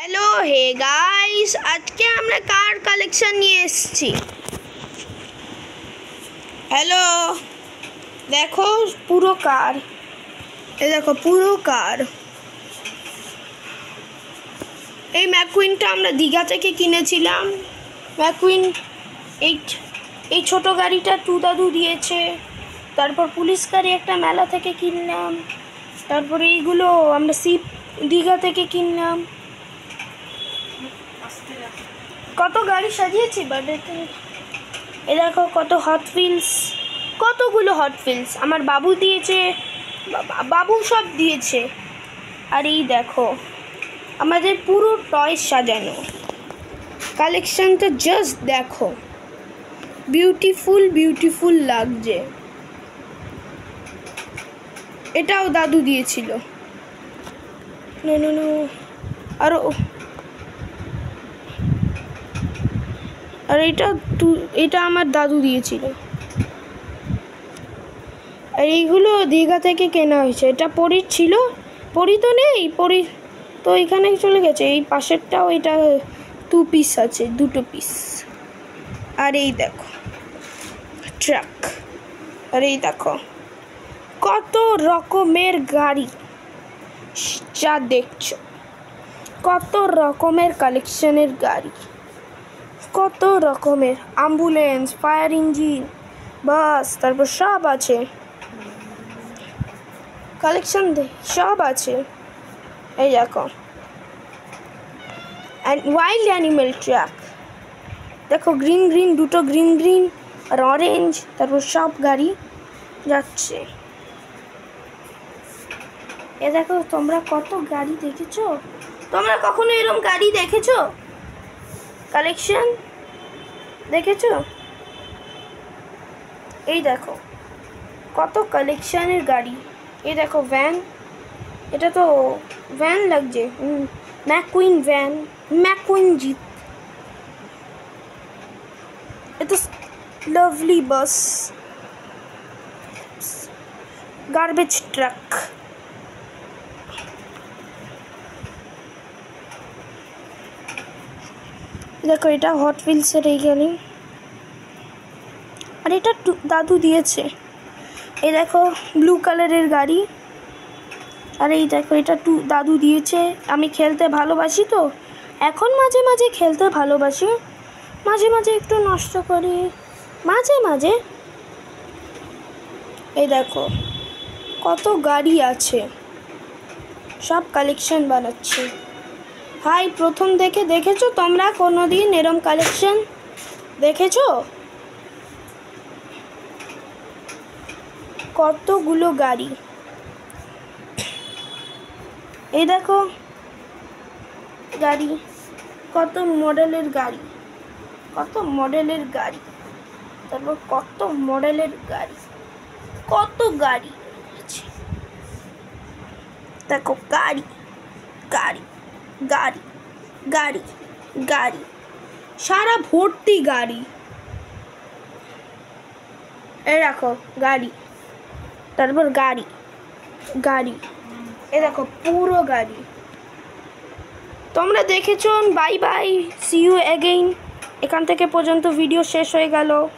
Hello hey guys, আজকে আমরা car collection নিয়ে এসেছি। হ্যালো, দেখো পুরো কার, দেখো পুরো কার। এই ম্যাকুইনটা আমরা দীঘা থেকে কিনেছিলাম। ম্যাকুইন এই ছোট গাড়িটা দাদু দিয়েছে। তারপর পুলিশ গাড়ি একটা মেলা থেকে কিনলাম। তারপরে এইগুলো আমরা দীঘা থেকে কিনলাম। কত গাড়ি সাজিয়েছি বার্থডেতে। এ দেখো কত হট হুইলস, কতগুলো হট হুইলস আমার বাবু দিয়েছে, বাবু সব দিয়েছে। আর এই দেখো আমাদের পুরো টয় সাজানো কালেকশনটা, জাস্ট দেখো বিউটিফুল বিউটিফুল লাগছে। এটাও দাদু দিয়েছিল। আরও আর এটা আমার দাদু দিয়েছিল। আর এইগুলো দীঘা থেকে কেনা হয়েছে। এটা পরীর ছিল, পরী তো নেই, পরী তো এখানে চলে গেছে। এই পাশেরটাও এটা 2 পিস আছে, 2 পিস। আর এই দেখো ট্রাক, আর এই দেখো কত রকমের গাড়ি যা দেখছো, কত রকমের কালেকশনের গাড়ি, কত রকমের অ্যাম্বুলেন্স, ফায়ার ইঞ্জিন, বাস, তারপর সব আছে কালেকশন, সব আছে। এই দেখো ওয়াইল্ড অ্যানিমেল ট্র্যাক, দেখো গ্রিন গ্রিন, দুটো গ্রিন গ্রিন আর অরেঞ্জ, তারপর সব গাড়ি যাচ্ছে। এ দেখো তোমরা কত গাড়ি দেখেছো, তোমরা কখনো এরকম গাড়ি দেখেছো, কালেকশন দেখেছো? এই দেখো কত কালেকশনের গাড়ি। এই দেখো ভ্যান, এটা তো ভ্যান লাগছে, ম্যাকুইন ভ্যান, ম্যাকুইন জিপ। এটা লাভলি বাস, গার্বেজ ট্রাক, দেখো এটা হট হুইলসের এই গাড়ি। আর এটা দাদু দিয়েছে। এই দেখো ব্লু কালারের গাড়ি। আর এই দেখো এটা দাদু দিয়েছে। আমি খেলতে ভালোবাসি, তো এখন মাঝে মাঝে খেলতে ভালোবাসি, মাঝে মাঝে একটু নষ্ট করি, মাঝে মাঝে। এই দেখো কত গাড়ি আছে, সব কালেকশন বানাচ্ছি। হাই, প্রথম দেখেছো তোমরা কোনো দিন এরম কালেকশন দেখেছো? কতগুলো গাড়ি। এই দেখো গাড়ি, কত মডেলের গাড়ি, কত মডেলের গাড়ি, তারপর কত মডেলের গাড়ি, কত গাড়ি আছে। দেখো গাড়ি গাড়ি গাড়ি গাড়ি গাড়ি, সারা ভর্তি গাড়ি। এই দেখো গাড়ি, তারপর গাড়ি গাড়ি, এ দেখো পুরো গাড়ি। তোমরা দেখেছো। Bye bye, see you again. এখান থেকে পর্যন্ত ভিডিও শেষ হয়ে গেল।